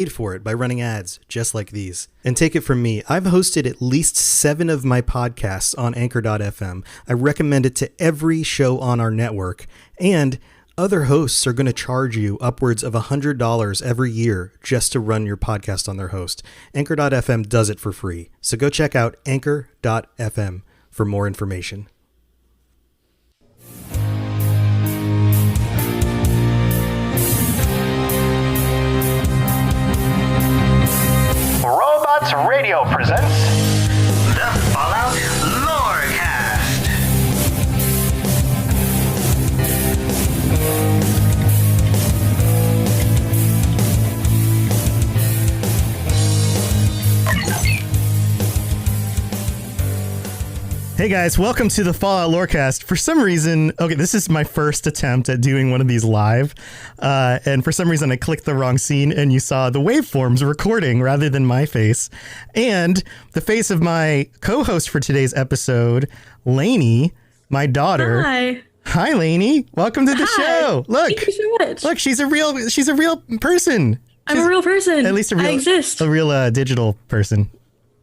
paid for it by running ads just like these. And take it from me, I've hosted at least 7 of my podcasts on Anchor.fm. I recommend it to every show on our network. And other hosts are going to charge you upwards of $100 every year just to run your podcast on their host. Anchor.fm does it for free. So go check out Anchor.fm for more information. Robots Radio presents the Fallout Lorecast. Hey guys, welcome to the Fallout Lorecast. For some reason, this is my first attempt at doing one of these live, and for some reason I clicked the wrong scene and you saw the waveforms recording rather than my face. And the face of my co-host for today's episode, Lainey, my daughter. Hi. Hi, Lainey. Welcome to the show. Look. Thank you so much. Look, she's a real person. I'm a real person. At least I exist. a real digital person.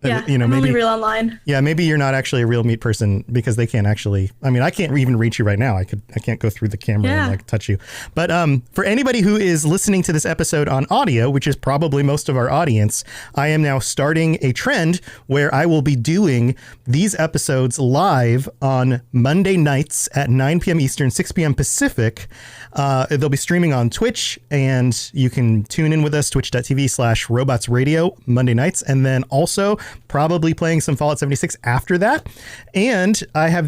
Yeah, I'm only maybe real online. Yeah, maybe you're not actually a real meat person because they can't actually. I mean, I can't even reach you right now. I can't go through the camera and touch you. But for anybody who is listening to this episode on audio, which is probably most of our audience, I am now starting a trend where I will be doing these episodes live on Monday nights at 9 p.m. Eastern, 6 p.m. Pacific. They'll be streaming on Twitch, and you can tune in with us, twitch.tv/robotsradio Monday nights, and then also probably playing some Fallout 76 after that. And I have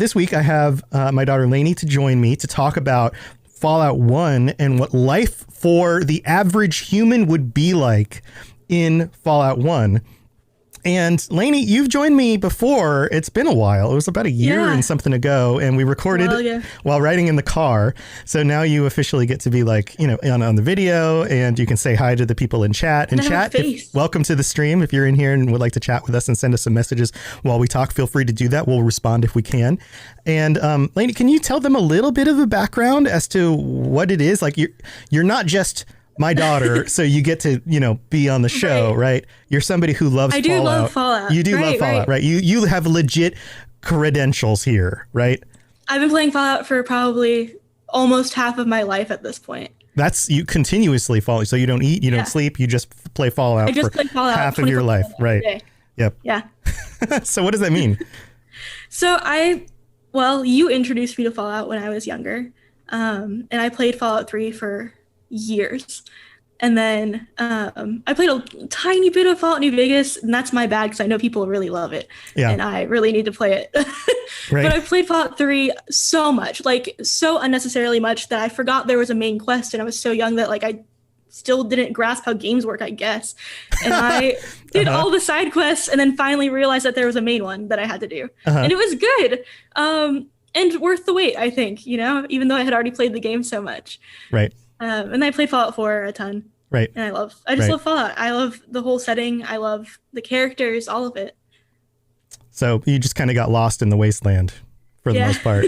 my daughter Lainey to join me to talk about Fallout 1 and what life for the average human would be like in Fallout 1. And Lainey, you've joined me before. It's been a while. It was about a year and something ago, and we recorded while riding in the car. So now you officially get to be on the video, and you can say hi to the people in chat. And chat, welcome to the stream. If you're in here and would like to chat with us and send us some messages while we talk, feel free to do that. We'll respond if we can. And Lainey, can you tell them a little bit of a background as to what it is? Like you're not just my daughter, so you get to, be on the show, right? You're somebody who loves Fallout. I do love Fallout. You do love Fallout, right? You have legit credentials here, right? I've been playing Fallout for probably almost half of my life at this point. That's you continuously Fallout. So you don't eat, you don't sleep, you just play Fallout for half of your life, right? Yep. Yeah. So what does that mean? So you introduced me to Fallout when I was younger, and I played Fallout 3 for years, and then I played a tiny bit of Fallout New Vegas, and that's my bad because I know people really love it, and I really need to play it. Right. But I played Fallout 3 so much, so unnecessarily much, that I forgot there was a main quest, and I was so young that I still didn't grasp how games work, I guess. And I did all the side quests, and then finally realized that there was a main one that I had to do, and it was good. And worth the wait, I think, even though I had already played the game so much. Right. And I played Fallout 4 a ton. Right. And I just love Fallout. I love the whole setting. I love the characters, all of it. So you just kind of got lost in the wasteland for the most part.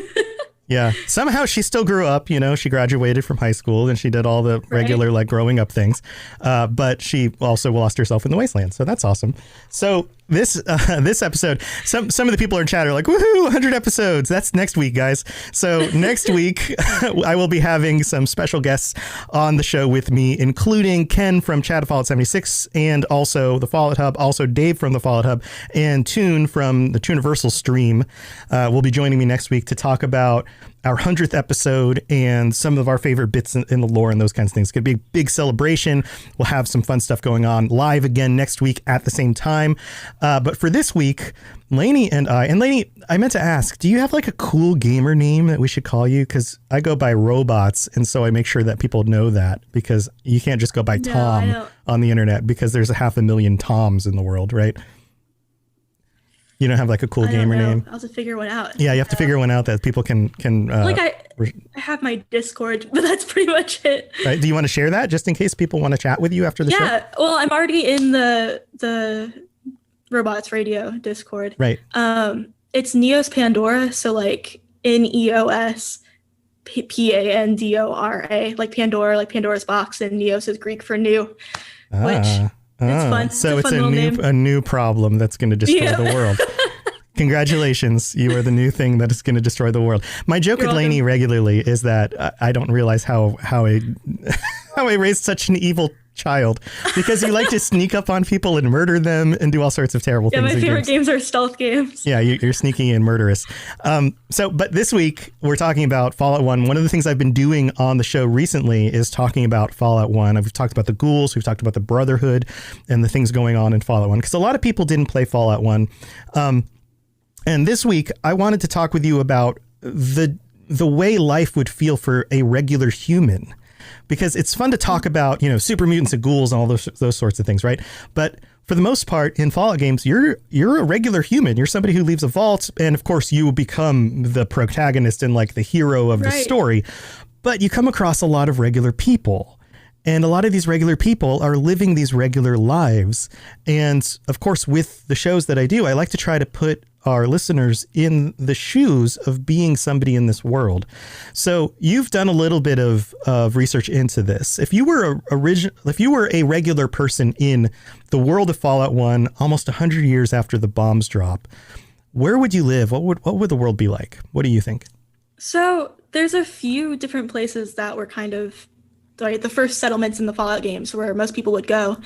Yeah. Somehow she still grew up, she graduated from high school and she did all the regular growing up things. But she also lost herself in the wasteland. So that's awesome. So this episode, some of the people in chat are like, woohoo, 100 episodes. That's next week, guys. So next week, I will be having some special guests on the show with me, including Ken from Chat of Fallout 76 and also the Fallout Hub, also Dave from the Fallout Hub, and Toon from the Tooniversal stream will be joining me next week to talk about our 100th episode and some of our favorite bits in the lore and those kinds of things. It's going to be a big celebration. We'll have some fun stuff going on live again next week at the same time. But for this week, Lainey, I meant to ask, do you have a cool gamer name that we should call you? Because I go by Robots, and so I make sure that people know that, because you can't just go by Tom on the internet, because there's 500,000 Toms in the world, right? You don't have a cool gamer name? I'll have to figure one out. Yeah, you have to figure one out that people can I have my Discord, but that's pretty much it. Right. Do you want to share that just in case people want to chat with you after the show? Yeah. Well, I'm already in the Robots Radio Discord. Right. It's Neos Pandora, so Neos Pandora, like Pandora's box, and Neos is Greek for new. It's fun. So it's it's a new problem that's going to destroy the world. Congratulations, you are the new thing that is going to destroy the world. My joke with Lainey regularly is that I don't realize how I raised such an evil child, because you like to sneak up on people and murder them and do all sorts of terrible things. Yeah, my favorite games are stealth games. Yeah, you're sneaky and murderous. But this week we're talking about Fallout 1. One of the things I've been doing on the show recently is talking about Fallout 1. We've talked about the ghouls, we've talked about the Brotherhood and the things going on in Fallout 1, because a lot of people didn't play Fallout 1. And this week I wanted to talk with you about the way life would feel for a regular human. Because it's fun to talk about, super mutants and ghouls and all those sorts of things, right? But for the most part, in Fallout games, you're a regular human. You're somebody who leaves a vault, and of course, you become the protagonist and like the hero of the story. But you come across a lot of regular people, and a lot of these regular people are living these regular lives. And of course, with the shows that I do, I like to try to put our listeners in the shoes of being somebody in this world. So you've done a little bit of research into this. If you were a regular person in the world of Fallout 1, almost 100 years after the bombs drop, where would you live? What would the world be like? What do you think? So there's a few different places that were kind of the first settlements in the Fallout games where most people would go.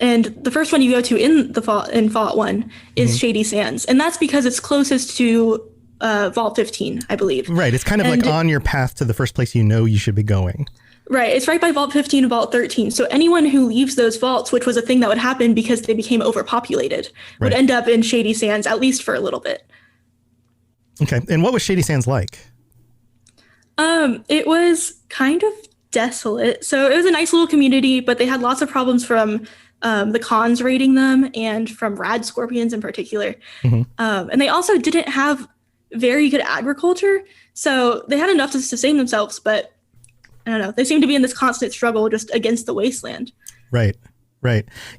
And the first one you go to in Fallout 1 is Shady Sands. And that's because it's closest to Vault 15, I believe. Right. It's kind of like on your path to the first place you should be going. Right. It's right by Vault 15 and Vault 13. So anyone who leaves those vaults, which was a thing that would happen because they became overpopulated, would end up in Shady Sands, at least for a little bit. Okay. And what was Shady Sands like? It was kind of desolate. So it was a nice little community, but they had lots of problems from the cons raiding them and from rad scorpions in particular. And they also didn't have very good agriculture. So they had enough to sustain themselves, but I don't know. They seem to be in this constant struggle just against the wasteland. Right.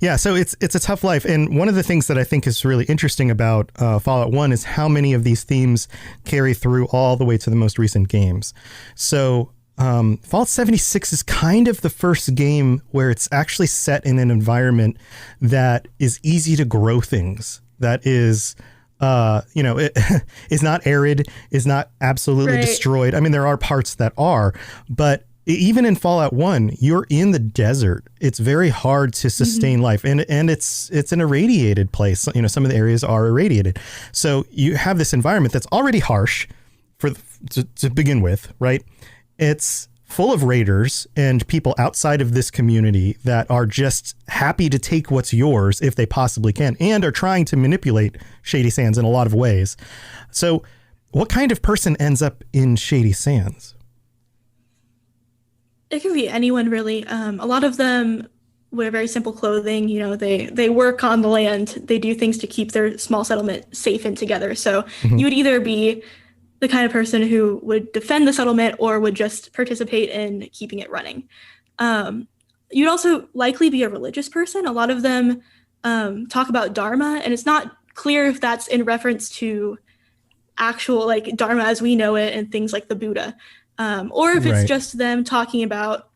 Yeah. So it's a tough life. And one of the things that I think is really interesting about Fallout 1 is how many of these themes carry through all the way to the most recent games. So Fallout 76 is kind of the first game where it's actually set in an environment that is easy to grow things. That is, it is not arid, is not absolutely destroyed. I mean, there are parts that are, but even in Fallout 1, you're in the desert. It's very hard to sustain life, and it's an irradiated place. Some of the areas are irradiated. So you have this environment that's already harsh to begin with, right? It's full of raiders and people outside of this community that are just happy to take what's yours if they possibly can, and are trying to manipulate Shady Sands in a lot of ways. So what kind of person ends up in Shady Sands? It can be anyone, really. A lot of them wear very simple clothing. They work on the land. They do things to keep their small settlement safe and together. So you would either be the kind of person who would defend the settlement or would just participate in keeping it running. You'd also likely be a religious person. A lot of them talk about Dharma, and it's not clear if that's in reference to actual Dharma as we know it and things like the Buddha, or if it's just them talking about,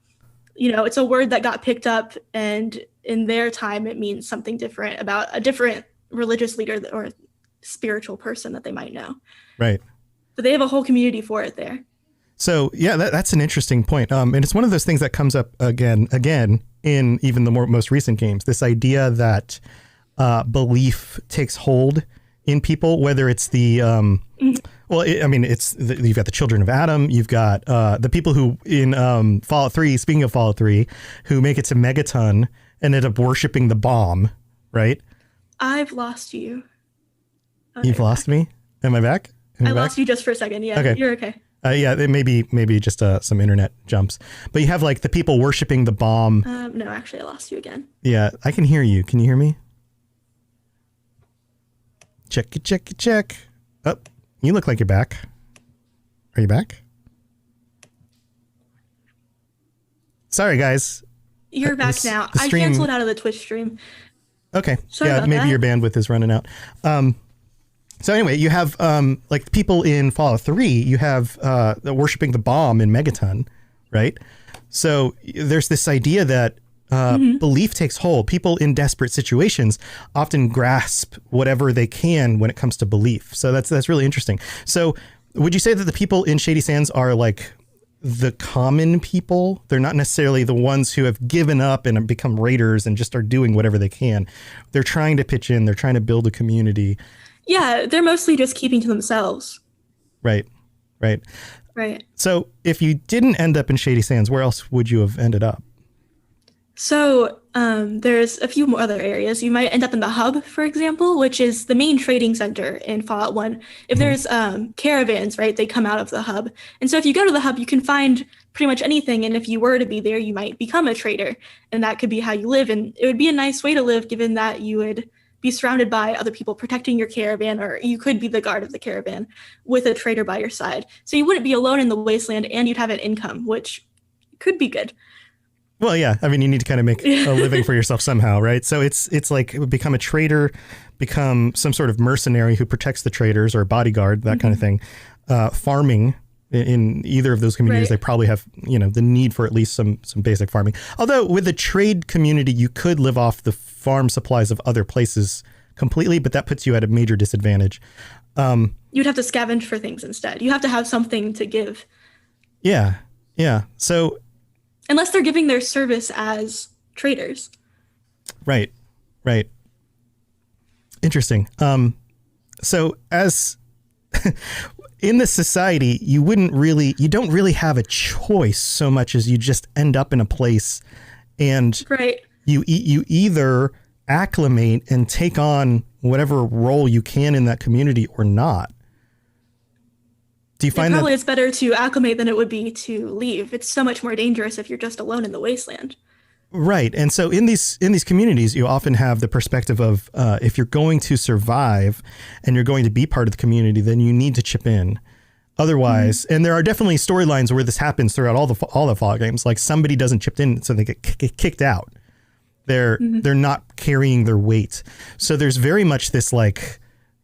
it's a word that got picked up and in their time it means something different about a different religious leader or spiritual person that they might know. Right. But they have a whole community for it there. So, yeah, that's an interesting point. And it's one of those things that comes up again in even the most recent games, this idea that belief takes hold in people, whether it's the, you've got the children of Adam, you've got the people who in Fallout 3, speaking of Fallout 3, who make it to Megaton and end up worshiping the bomb, right? I've lost you. Okay. You've lost me? Am I back? I lost you just for a second. Yeah, okay. You're okay. It maybe just some internet jumps. But you have the people worshiping the bomb. No, actually, I lost you again. Yeah, I can hear you. Can you hear me? Check. Oh, you look like you're back. Are you back? Sorry, guys. You're back now. I canceled out of the Twitch stream. Okay. Maybe your bandwidth is running out. So anyway, you have people in Fallout 3, you have worshiping the bomb in Megaton, right? So there's this idea that belief takes hold. People in desperate situations often grasp whatever they can when it comes to belief. So that's really interesting. So would you say that the people in Shady Sands are like the common people? They're not necessarily the ones who have given up and have become raiders and just are doing whatever they can. They're trying to pitch in. They're trying to build a community. Yeah, they're mostly just keeping to themselves. Right. Right. So if you didn't end up in Shady Sands, where else would you have ended up? So there's a few more other areas. You might end up in the hub, for example, which is the main trading center in Fallout 1. If there's caravans, right, they come out of the hub. And so if you go to the hub, you can find pretty much anything. And if you were to be there, you might become a trader. And that could be how you live. And it would be a nice way to live, given that you would be surrounded by other people protecting your caravan, or you could be the guard of the caravan with a trader by your side. So you wouldn't be alone in the wasteland, and you'd have an income, which could be good. Well, yeah. I mean, you need to kind of make a living for yourself somehow, right? So it's like become a trader, become some sort of mercenary who protects the traders, or a bodyguard, that kind of thing. Farming in either of those communities, they probably have, the need for at least some basic farming. Although with the trade community, you could live off the farm supplies of other places completely, but that puts you at a major disadvantage. You'd have to scavenge for things instead. You have to have something to give. Yeah. So unless they're giving their service as traders. Right. Interesting. So as in this society, you don't really have a choice so much as you just end up in a place, and you either acclimate and take on whatever role you can in that community or not. Do you find probably it's better to acclimate than it would be to leave? It's so much more dangerous if you're just alone in the wasteland. Right. And so in these communities, you often have the perspective of if you're going to survive and you're going to be part of the community, then you need to chip in. Otherwise, and there are definitely storylines where this happens throughout all the Fallout games. Like somebody doesn't chip in, so they get kicked out. They're not carrying their weight. So there's very much this like,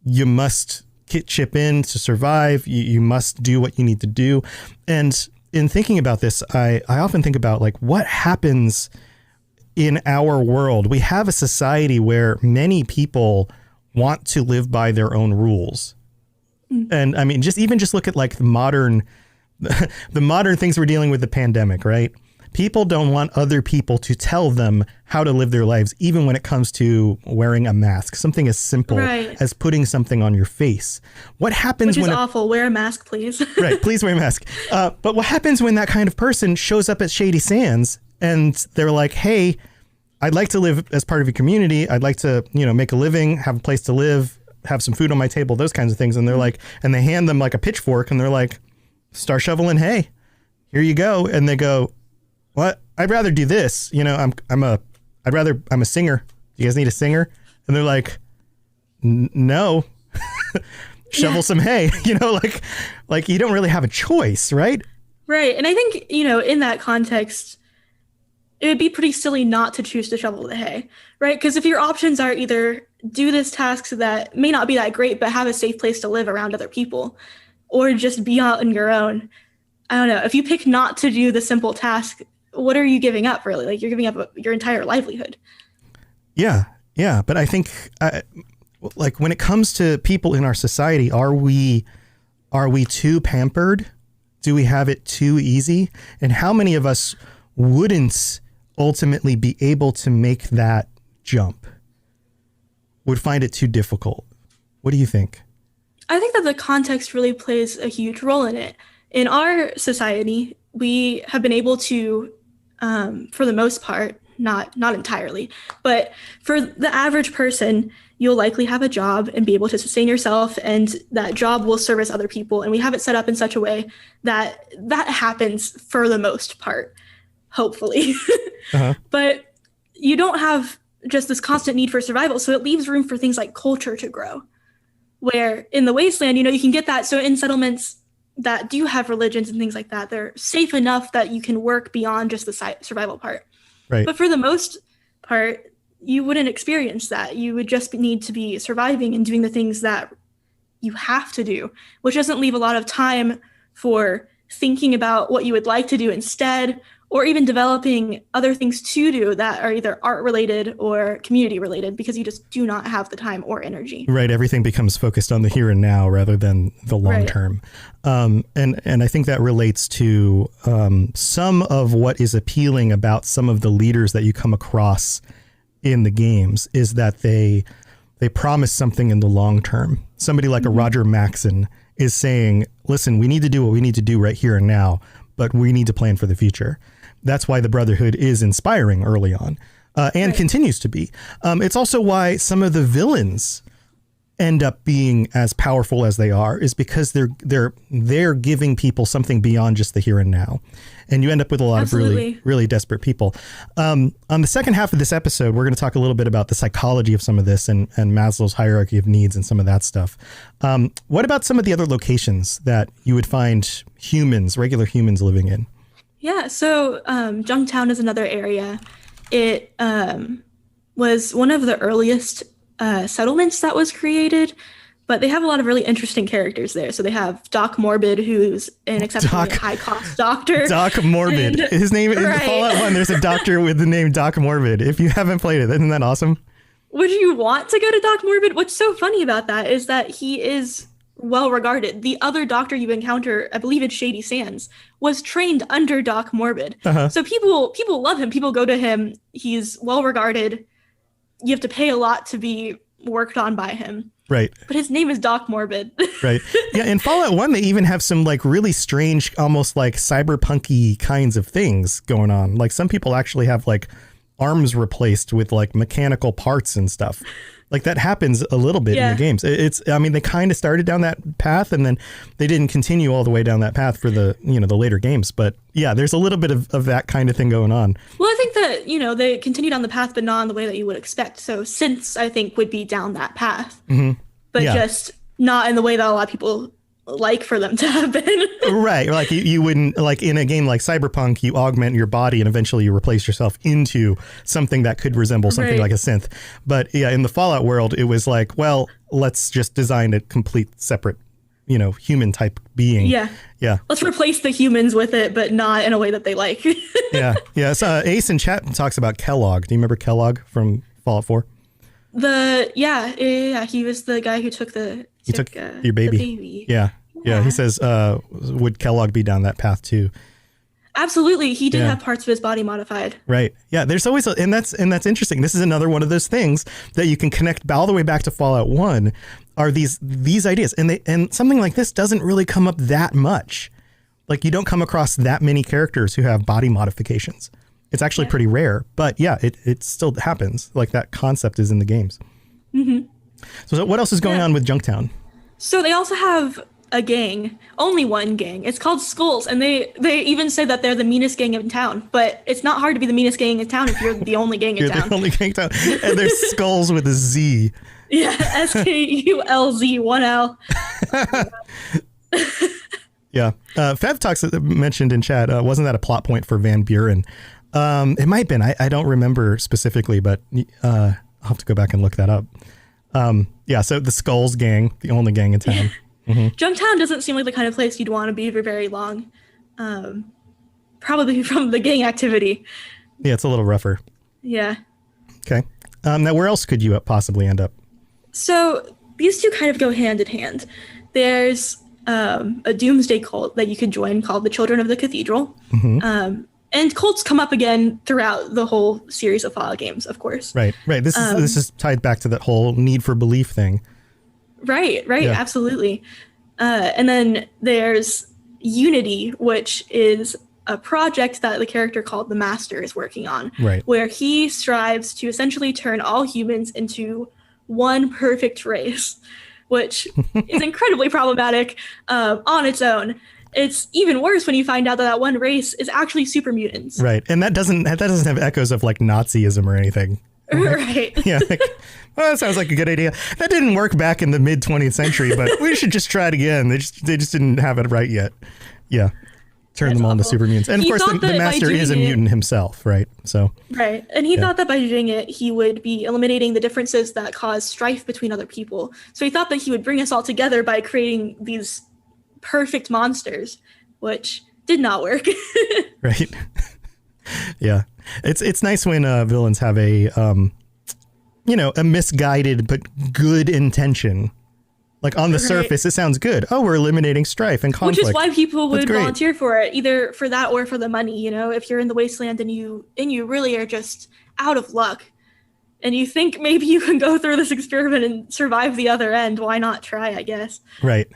you must chip in to survive. You must do what you need to do. And in thinking about this, I often think about like what happens in our world. We have a society where many people want to live by their own rules. And I mean, just look at like the modern things we're dealing with, the pandemic, right? People don't want other people to tell them how to live their lives, even when it comes to wearing a mask, something as simple as putting something on your face. What happens when... Which is awful. Wear a mask, please. Right. Please wear a mask. But what happens when that kind of person shows up at Shady Sands and they're like, hey, I'd like to live as part of your community. I'd like to, make a living, have a place to live, have some food on my table, those kinds of things. And they're like, and they hand them like a pitchfork and they're like, start shoveling hay. Here you go. And they go, what? I'd rather do this. I'm a singer. Do you guys need a singer? And they're like, no, shovel some hay, like you don't really have a choice. Right. Right. And I think, in that context, it would be pretty silly not to choose to shovel the hay. Right. Because if your options are either do this task that may not be that great, but have a safe place to live around other people, or just be out on your own. I don't know. If you pick not to do the simple task, what are you giving up, really? Like, you're giving up your entire livelihood. Yeah. But I think, like, when it comes to people in our society, are we too pampered? Do we have it too easy? And how many of us wouldn't ultimately be able to make that jump? Would find it too difficult? What do you think? I think that the context really plays a huge role in it. In our society, we have been able to, for the most part, not entirely, but for the average person, you'll likely have a job and be able to sustain yourself, and that job will service other people. And we have it set up in such a way that that happens for the most part, hopefully. But you don't have just this constant need for survival. So it leaves room for things like culture to grow, where in the wasteland, you can get that. So in settlements that do have religions and things like that, they're safe enough that you can work beyond just the survival part. Right. But for the most part, you wouldn't experience that. You would just need to be surviving and doing the things that you have to do, which doesn't leave a lot of time for thinking about what you would like to do instead, or even developing other things to do that are either art related or community related, because you just do not have the time or energy. Right. Everything becomes focused on the here and now rather than the long term. And I think that relates to some of what is appealing about some of the leaders that you come across in the games is that they promise something in the long term. Somebody like a Roger Maxson is saying, listen, we need to do what we need to do right here and now, but we need to plan for the future. That's why the Brotherhood is inspiring early on and continues to be. It's also why some of the villains end up being as powerful as they are, is because they're giving people something beyond just the here and now. And you end up with a lot of really desperate people. On the second half of this episode, we're going to talk a little bit about the psychology of some of this and Maslow's hierarchy of needs and some of that stuff. What about some of the other locations that you would find regular humans living in? Yeah, so Jungtown is another area. It was one of the earliest settlements that was created, but they have a lot of really interesting characters there. So they have Doc Morbid, who's an exceptionally high-cost doctor. Doc Morbid. His name in Fallout 1, there's a doctor with the name Doc Morbid. If you haven't played it, isn't that awesome? Would you want to go to Doc Morbid? What's so funny about that is that he is well regarded. The other doctor you encounter, I believe it's Shady Sands, was trained under Doc Morbid. So people love him. People go to him. He's well regarded. You have to pay a lot to be worked on by him. Right. But his name is Doc Morbid. Right. Yeah. In Fallout 1, they even have some like really strange, almost like cyberpunky kinds of things going on. Like some people actually have like arms replaced with like mechanical parts and stuff. Like that happens a little bit in the games. They kind of started down that path and then they didn't continue all the way down that path for the later games. But yeah, there's a little bit of that kind of thing going on. Well, I think that, they continued on the path, but not in the way that you would expect. So Synths, I think, would be down that path, but just not in the way that a lot of people like for them to have been. Right. Like you wouldn't, like in a game like Cyberpunk, you augment your body and eventually you replace yourself into something that could resemble something like a synth. But yeah, in the Fallout world, it was like, well, let's just design a complete separate, human type being. Yeah. Yeah. Let's replace the humans with it, but not in a way that they like. Yeah. Yeah. So Ace in chat talks about Kellogg. Do you remember Kellogg from Fallout 4? Yeah. He was the guy who took your baby. Yeah. He says, would Kellogg be down that path too? Absolutely. He did have parts of his body modified. Right. Yeah. There's always, and that's interesting. This is another one of those things that you can connect all the way back to Fallout 1 are these ideas. And something like this doesn't really come up that much. Like you don't come across that many characters who have body modifications. It's actually pretty rare, but yeah, it still happens. Like that concept is in the games. Mm-hmm. So what else is going on with Jungtown? So they also have a gang, only one gang. It's called Skulls, and they even say that they're the meanest gang in town. But it's not hard to be the meanest gang in town if you're the only gang in town. You're the only gang in town, and they're Skulls with a Z. Yeah, SKULZ, 1L. Yeah, Fev mentioned in chat. Wasn't that a plot point for Van Buren? It might have been. I don't remember specifically, but I'll have to go back and look that up. Yeah, so the Skulls gang, the only gang in town. Mm-hmm. Jungtown doesn't seem like the kind of place you'd want to be for very long. Probably from the gang activity. Yeah, it's a little rougher. Yeah. Okay. Now, where else could you possibly end up? So these two kind of go hand in hand. There's a doomsday cult that you could join called the Children of the Cathedral. Mm-hmm. And cults come up again throughout the whole series of Fallout games, of course. Right. This is tied back to that whole need for belief thing. Right. Yeah. Absolutely. And then there's Unity, which is a project that the character called the Master is working on, where he strives to essentially turn all humans into one perfect race, which is incredibly problematic on its own. It's even worse when you find out that one race is actually super mutants. Right. And that doesn't have echoes of like Nazism or anything. Right. Yeah. Well, that sounds like a good idea. That didn't work back in the mid 20th century, but we should just try it again. They just didn't have it right yet. Yeah. Turn them all into super mutants. And of course, the Master is a mutant himself, right? So. Right. And he thought that by doing it, he would be eliminating the differences that cause strife between other people. So he thought that he would bring us all together by creating these perfect monsters, which did not work. Right. Yeah. It's nice when villains have a misguided but good intention. Like on the surface, it sounds good. Oh, we're eliminating strife and conflict. Which is why people would volunteer for it, either for that or for the money. You know, if you're in the wasteland and you really are just out of luck, and you think maybe you can go through this experiment and survive the other end, why not try? I guess. Right.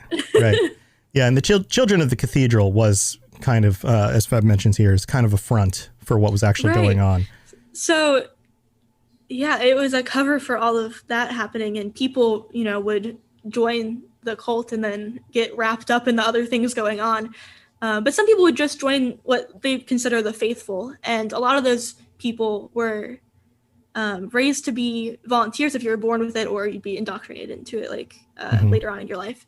Yeah, and the Children of the Cathedral was kind of, as Feb mentions here, is kind of a front for what was actually going on. So, yeah, it was a cover for all of that happening, and people, would join the cult and then get wrapped up in the other things going on. But some people would just join what they consider the faithful. And a lot of those people were raised to be volunteers if you were born with it, or you'd be indoctrinated into it later on in your life.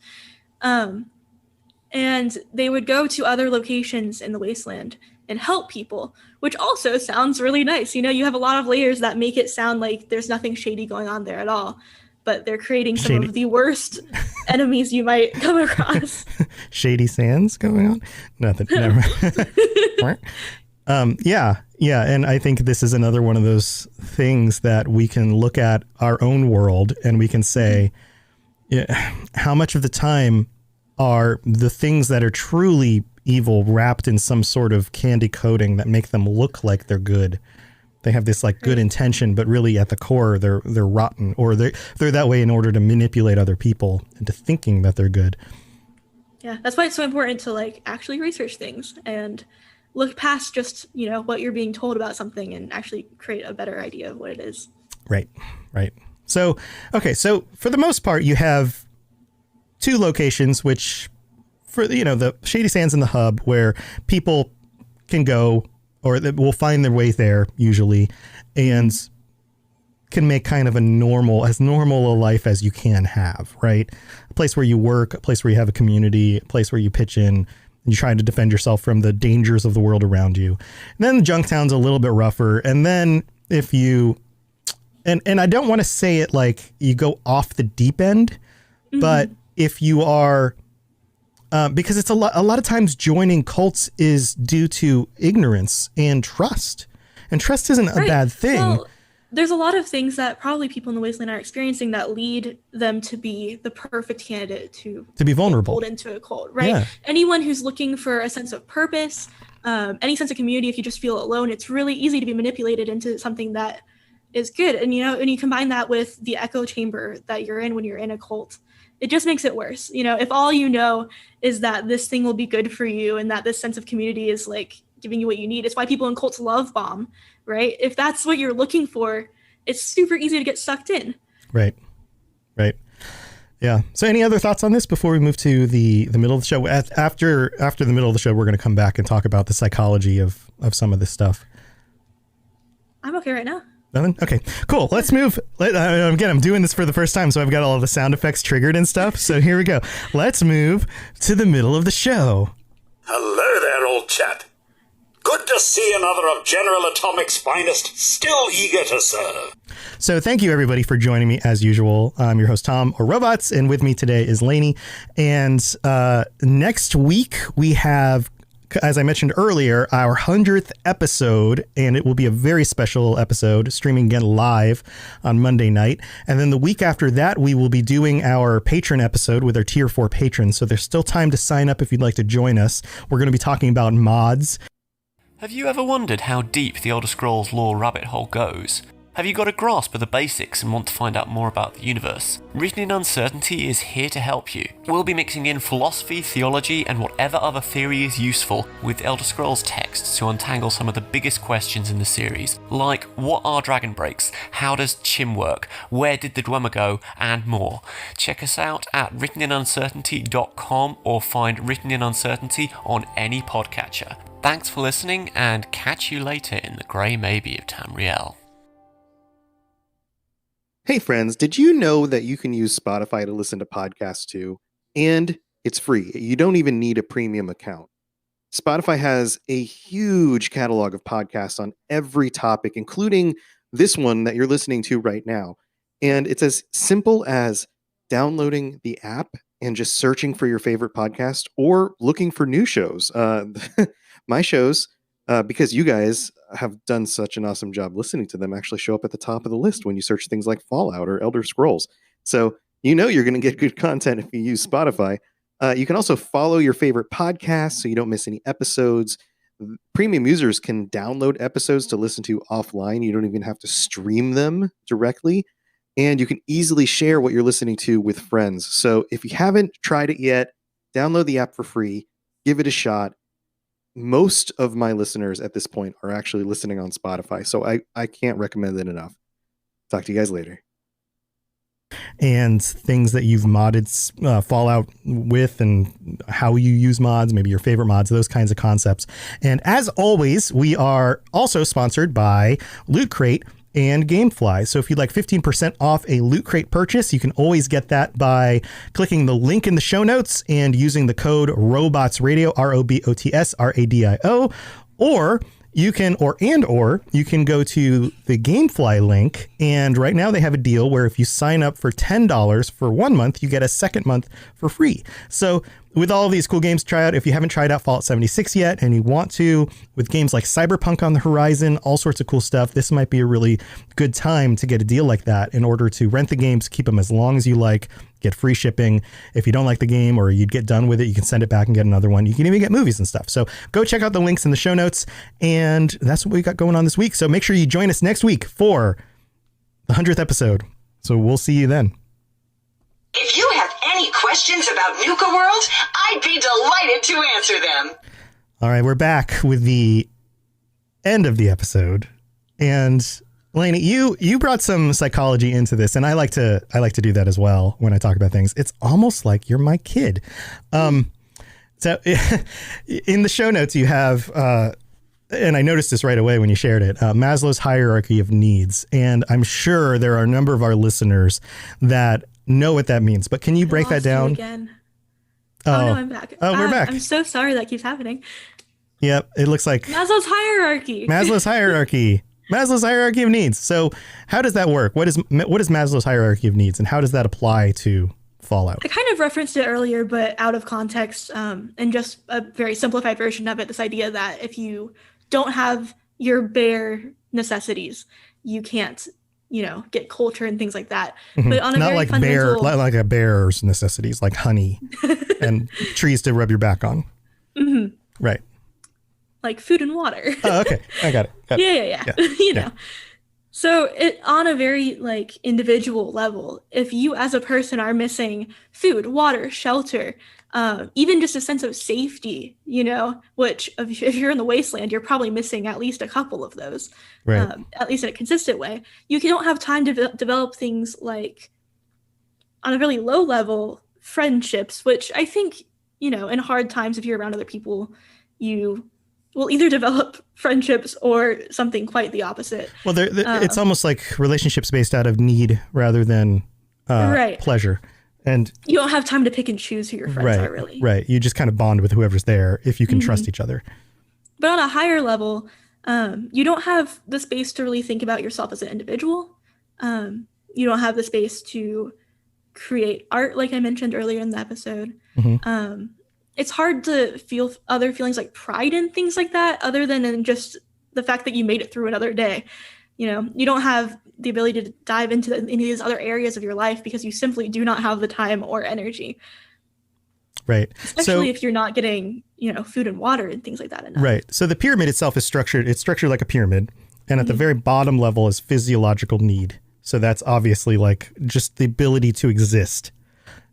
And they would go to other locations in the wasteland and help people, which also sounds really nice. You have a lot of layers that make it sound like there's nothing shady going on there at all. But they're creating some of the worst enemies you might come across. Shady sands going on? Nothing. Never mind. Yeah. And I think this is another one of those things that we can look at our own world and we can say, how much of the time are the things that are truly evil wrapped in some sort of candy coating that make them look like they're good? They have this good intention, but really at the core, they're rotten, or they're that way in order to manipulate other people into thinking that they're good. Yeah, that's why it's so important to actually research things and look past just, what you're being told about something and actually create a better idea of what it is. Right. So, okay. So for the most part, you have two locations, which for, the Shady Sands and the Hub, where people can go, or will find their way there usually, and can make kind of as normal a life as you can have, right? A place where you work, a place where you have a community, a place where you pitch in, and you try to defend yourself from the dangers of the world around you. And then Junktown's a little bit rougher. And then if you, and I don't want to say it like you go off the deep end, but if you are, because it's a lot of times joining cults is due to ignorance and trust. And trust isn't a bad thing. Well, there's a lot of things that probably people in the wasteland are experiencing that lead them to be the perfect candidate to be vulnerable, pulled into a cult, right? Yeah. Anyone who's looking for a sense of purpose, any sense of community, if you just feel alone, it's really easy to be manipulated into something that is good. And, and you combine that with the echo chamber that you're in when you're in a cult, it just makes it worse. If all you know is that this thing will be good for you and that this sense of community is giving you what you need. It's why people in cults love bomb, right? If that's what you're looking for, it's super easy to get sucked in. Right. Yeah. So any other thoughts on this before we move to the middle of the show? After the middle of the show, we're going to come back and talk about the psychology of some of this stuff. I'm okay right now. Nothing? Okay, cool. Let's move. Again, I'm doing this for the first time, so I've got all the sound effects triggered and stuff. So here we go. Let's move to the middle of the show. Hello there, old chap. Good to see another of General Atomic's finest, still eager to serve. So thank you, everybody, for joining me as usual. I'm your host, Tom, or Robots, and with me today is Lainey. And next week, we have, as I mentioned earlier, our 100th episode, and it will be a very special episode, streaming again live on Monday night. And then the week after that, we will be doing our patron episode with our Tier 4 patrons. So there's still time to sign up if you'd like to join us. We're going to be talking about mods. Have you ever wondered how deep the Elder Scrolls lore rabbit hole goes? Have you got a grasp of the basics and want to find out more about the universe? Written in Uncertainty is here to help you. We'll be mixing in philosophy, theology, and whatever other theory is useful with Elder Scrolls texts to untangle some of the biggest questions in the series, like what are dragon breaks, how does Chim work, where did the Dwemer go, and more. Check us out at writteninuncertainty.com or find Written in Uncertainty on any podcatcher. Thanks for listening, and catch you later in the Grey Maybe of Tamriel. Hey friends, did you know that you can use Spotify to listen to podcasts too? And it's free. You don't even need a premium account. Spotify has a huge catalog of podcasts on every topic, including this one that you're listening to right now. And it's as simple as downloading the app and just searching for your favorite podcast or looking for new shows. My shows because you guys have done such an awesome job listening to them actually show up at the top of the list when you search things like Fallout or Elder Scrolls. So you're going to get good content if you use Spotify. You can also follow your favorite podcasts so you don't miss any episodes. Premium users can download episodes to listen to offline. You don't even have to stream them directly. And you can easily share what you're listening to with friends. So if you haven't tried it yet, download the app for free, give it a shot. Most of my listeners at this point are actually listening on Spotify. So I can't recommend it enough. Talk to you guys later. And things that you've modded Fallout with and how you use mods, maybe your favorite mods, those kinds of concepts. And as always, we are also sponsored by Loot Crate and Gamefly. So if you'd like 15% off a Loot Crate purchase, you can always get that by clicking the link in the show notes and using the code ROBOTSRadio, ROBOTSRadio, or you can, or you can go to the Gamefly link, and right now they have a deal where if you sign up for $10 for 1 month, you get a second month for free. So with all of these cool games to try out, if you haven't tried out Fallout 76 yet and you want to, with games like Cyberpunk on the horizon, all sorts of cool stuff, this might be a really good time to get a deal like that in order to rent the games, keep them as long as you like, get free shipping. If you don't like the game or you'd get done with it, you can send it back and get another one. You can even get movies and stuff. So go check out the links in the show notes. And that's what we got going on this week. So make sure you join us next week for the 100th episode. So we'll see you then. If you have any questions about Nuka World, I'd be delighted to answer them. All right, we're back with the end of the episode. And Lainey, you brought some psychology into this, and I like to do that as well when I talk about things. It's almost like you're my kid. So in the show notes you have, and I noticed this right away when you shared it, Maslow's hierarchy of needs. And I'm sure there are a number of our listeners that know what that means, but can you break that down? Again. Oh, no, I'm back. Oh, we're back. I'm so sorry that keeps happening. Yep, it looks like Maslow's hierarchy. Maslow's hierarchy. Maslow's hierarchy of needs. So how does that work? What is Maslow's hierarchy of needs, and how does that apply to Fallout? I kind of referenced it earlier, but out of context, and just a very simplified version of it, this idea that if you don't have your bare necessities, you can't, get culture and things like that. Mm-hmm. But on a not very like fundamental... like a bear's necessities, like honey and trees to rub your back on. Mm-hmm. Right. Like food and water. Oh, okay. I got it. Yeah. So it on a very individual level, if you as a person are missing food, water, shelter, even just a sense of safety, which if you're in the wasteland, you're probably missing at least a couple of those, right. At least in a consistent way. You don't have time to develop things like on a really low level friendships, which I think, in hard times, if you're around other people, you will either develop friendships or something quite the opposite. Well, it's almost like relationships based out of need rather than pleasure. And you don't have time to pick and choose who your friends are, really. Right. You just kind of bond with whoever's there if you can trust each other. But on a higher level, you don't have the space to really think about yourself as an individual. You don't have the space to create art, like I mentioned earlier in the episode. Mm-hmm. It's hard to feel other feelings like pride and things like that, other than in just the fact that you made it through another day. You don't have the ability to dive into any of these other areas of your life because you simply do not have the time or energy. Right. Especially if you're not getting, food and water and things like that enough. Right. So the pyramid itself is structured. It's structured like a pyramid. And at the very bottom level is physiological need. So that's obviously like just the ability to exist,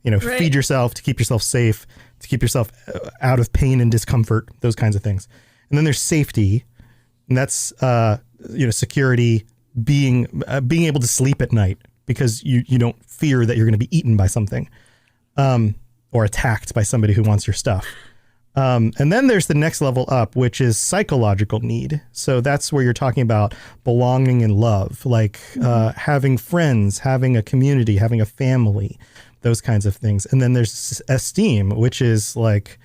feed yourself, to keep yourself safe, to keep yourself out of pain and discomfort, those kinds of things. And then there's safety, and that's, security, being able to sleep at night because you don't fear that you're going to be eaten by something, or attacked by somebody who wants your stuff. And then there's the next level up, which is psychological need. So that's where you're talking about belonging and love, like having friends, having a community, having a family, those kinds of things. And then there's esteem, which is like,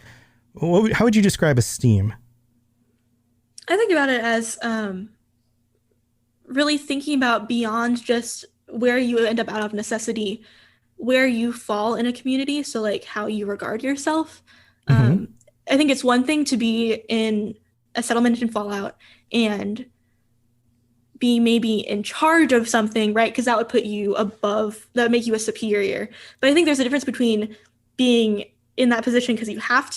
how would you describe esteem? I think about it as really thinking about beyond just where you end up out of necessity, where you fall in a community. So like how you regard yourself. I think it's one thing to be in a settlement in Fallout and be maybe in charge of something, right? Because that would put you above, that would make you a superior. But I think there's a difference between being in that position because you have